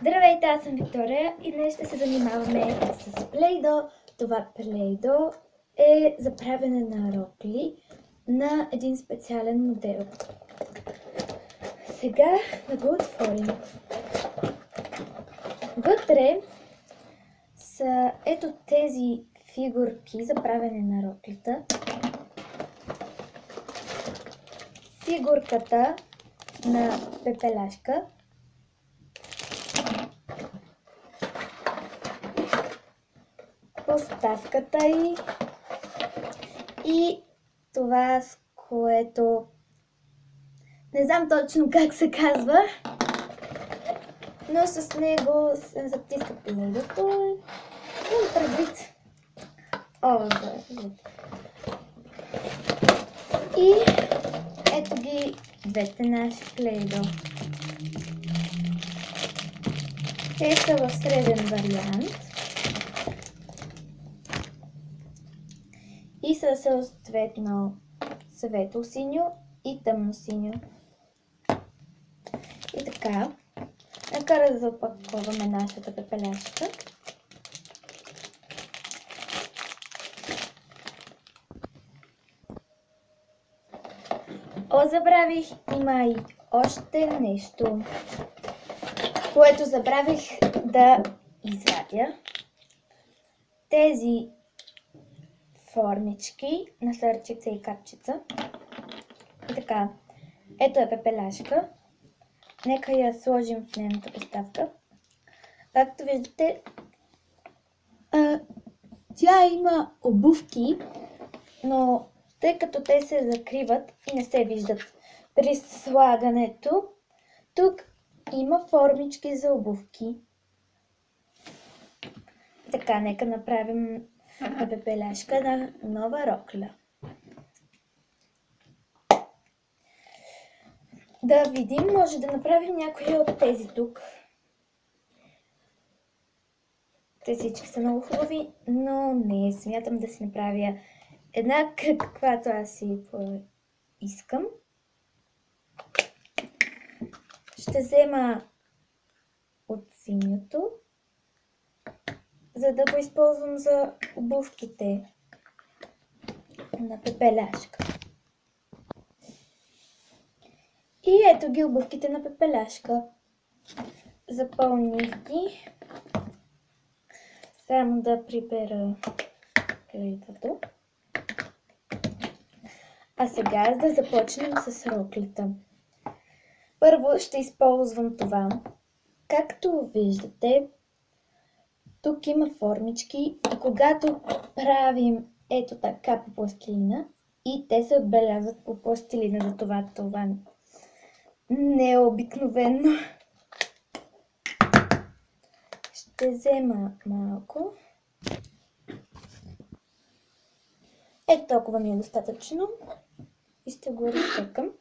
Здравейте, аз съм Виктория и днес ще се занимаваме с Play-Doh. Това Play-Doh е за правене на рокли на един специален модел. Сега да го отворим. Вътре са ето тези фигурки за правене на роклята. Фигурката на пепеляшка, поставката и това, с което не знам точно как се казва, но с него се затиска Play-Doh. Имам предвид. И ето ги двете наши Play-Doh. Те са в среден вариант и са съответно светло-синьо и тъмно-синьо. И така, нека да запаковаме нашата пепеляшка. Забравих, има и още нещо, което забравих да извадя. Тези формички на сърчица и капчица. И така, ето е пепеляшка. Нека я сложим в нейната поставка. Както виждате, тя има обувки, но тъй като те се закриват и не се виждат при слагането, тук има формички за обувки. Така, нека направим на пепеляшка на нова рокля. Да видим, може да направим някои от тези тук. Те всички са много хубави, но не смятам да си направя една, каквато аз си искам. Ще взема от синьото, за да го използвам за обувките на пепеляшка. И ето ги обувките на пепеляшка. Запълних ги. Само да прибера крайдото. А сега да започнем с роклята. Първо ще използвам това. Както виждате, тук има формички и когато правим ето така по пластилина и те се отбелязват по пластилина, за това не е обикновено. Ще взема малко. Ето толкова ми е достатъчно и ще го разтъкам.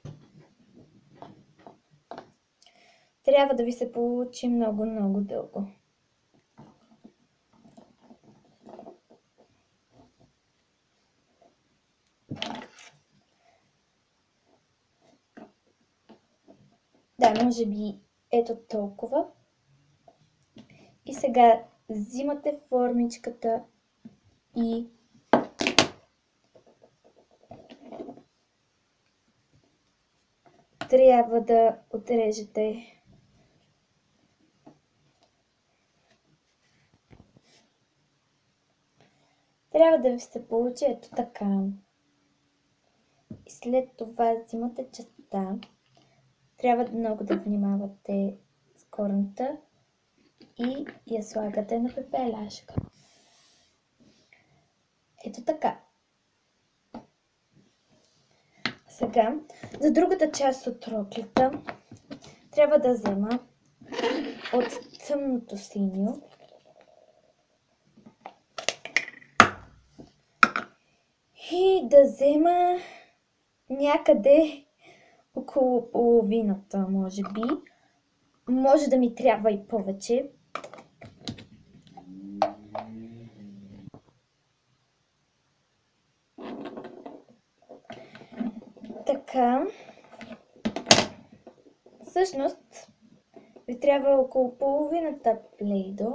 Трябва да ви се получи много дълго. Да, може би ето толкова. И сега взимате формичката и трябва да отрежете трябва да ви се получи ето така. И след това взимате частта. Трябва много да внимавате с корната и я слагате на пепеляшка. Ето така. Сега, за другата част от роклята трябва да взема от тъмното синьо и да взема някъде около половината, може би. Може да ми трябва и повече. Така. Всъщност, ви трябва около половината плейдо.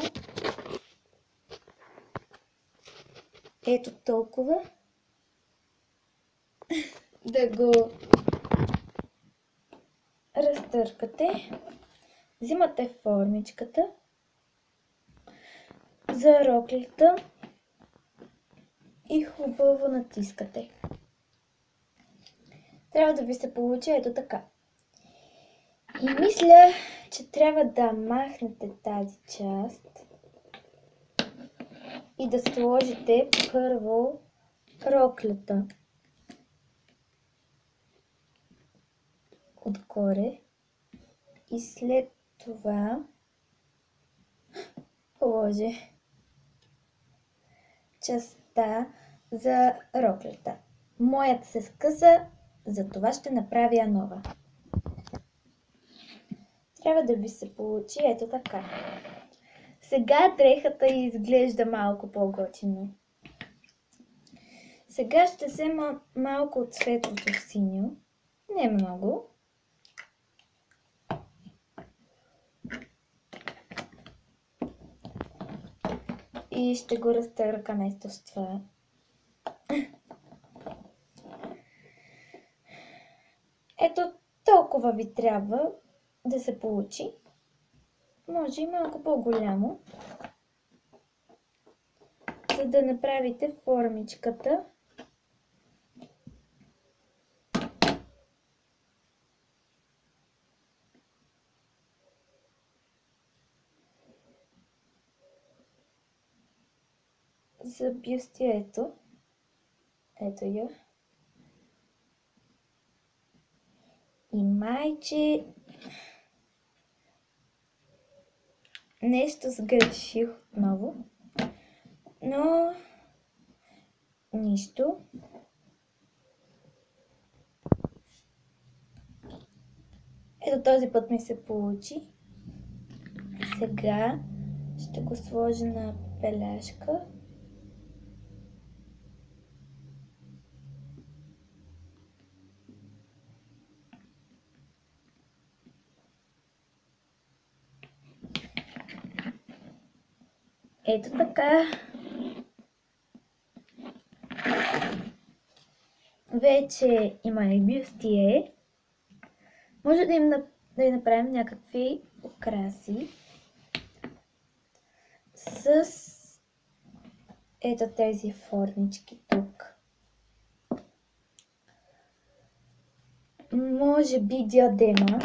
Ето толкова. Да го разтъркате. Взимате формичката за роклята и хубаво натискате. Трябва да ви се получи ето така. И мисля, че трябва да махнете тази част и да сложите първо роклята отгоре и след това положи частта за роклята. Моята се скъса, затова ще направя нова. Трябва да ви се получи ето така. Сега дрехата изглежда малко по-готино. Сега ще взема малко от светлото синьо. Не много. И ще го разтърка нещо с това. Ето толкова ви трябва да се получи. Може и малко по-голямо. За да направите формичката. За бюстието. Ето я. И майче нещо сгреших отново. Но нищо. Ето този път ми се получи. Сега ще го сложа на пеляшка. Ето така. Вече има и бюстие. Може да им направим някакви украси с ето тези формички тук. Може би диадема.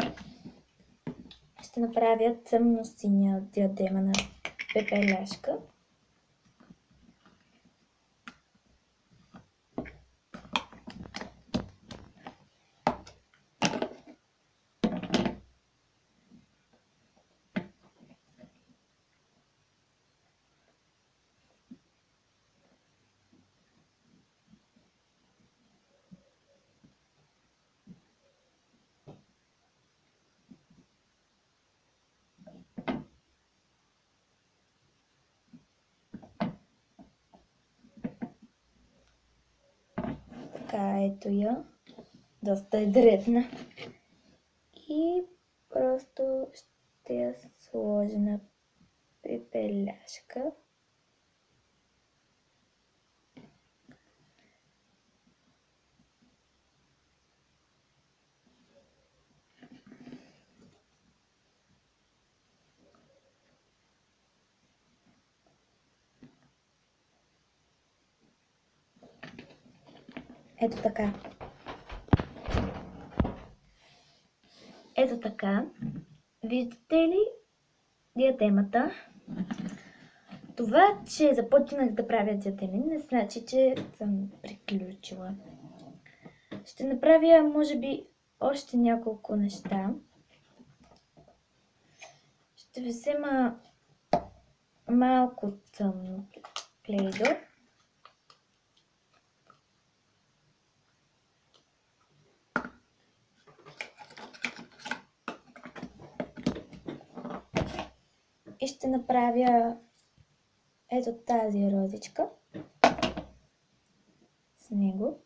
Ще направя тъмно-синя диадема на пепеляшка. Така, ето я. Доста е дребна. И просто ще я сложа на пепеляшка. Ето така. Ето така. Виждате ли диадемата? Това, че започнах да правя диадеми, не значи, че съм приключила. Ще направя, може би, още няколко неща. Ще взема малко тъмно плейдо. И ще направя ето тази розичка с него.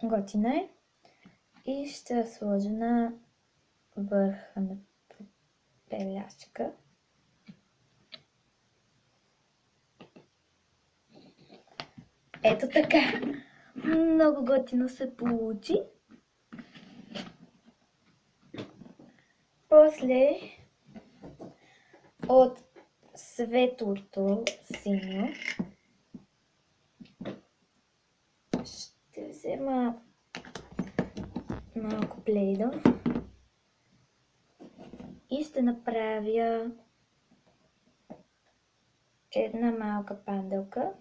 Готина е. И ще я сложа на върха на пепеляшка. Ето така. Много готино се получи. После от светлото синьо ще взема малко плейдо и ще направя една малка панделка.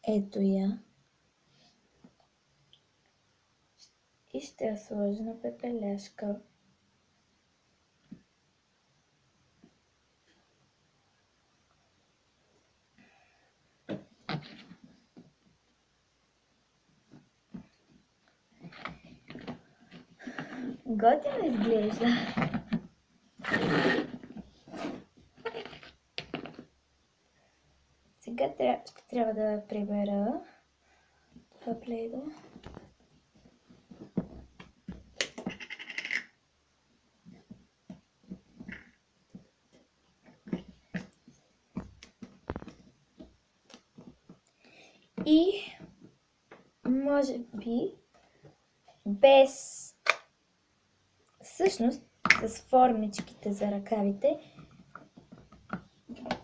Ето я. И ще я сложа на пепеляшка. Готино изглежда. Сега ще трябва да прибера това плейдо. И може би без всъщност с формичките за ръкавите,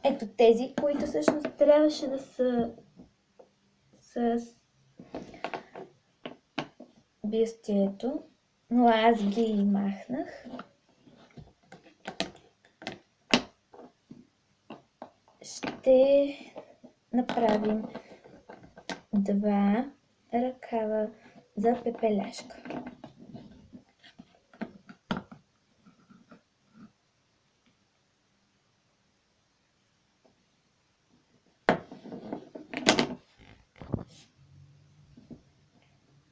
ето тези, които всъщност трябваше да са с бюстието, но аз ги махнах. Ще направим два ръкава за пепеляшка.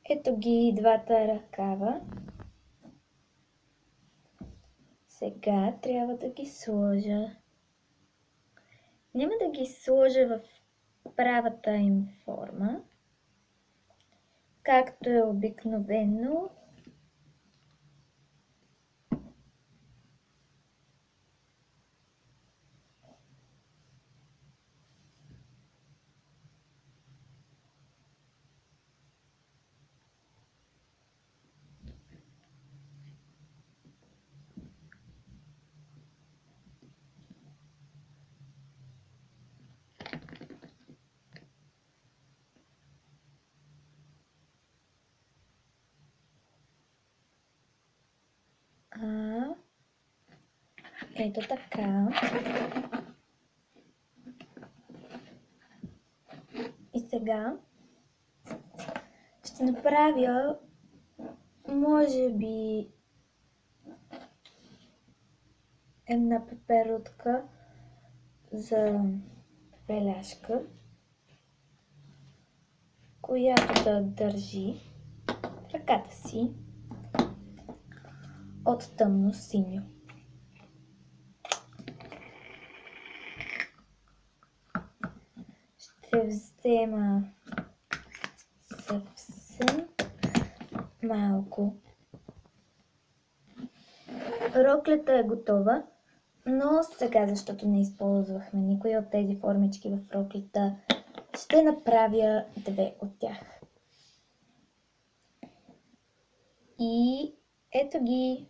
Ето ги двата ръкава. Сега трябва да ги сложа. Няма да ги сложа в правата им форма, както е обикновено. Ето така. И сега ще направя, може би, една пеперутка за пепеляшка, която да държи ръката си от тъмно синьо. Ще взема съвсем малко. Роклята е готова, но сега, защото не използвахме никоя от тези формички в роклята, ще направя две от тях. И ето ги.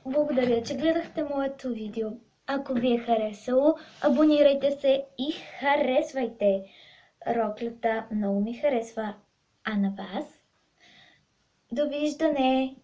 Благодаря, че гледахте моето видео. Ако ви е харесало, абонирайте се и харесвайте. Роклята много ми харесва. А на вас? Довиждане!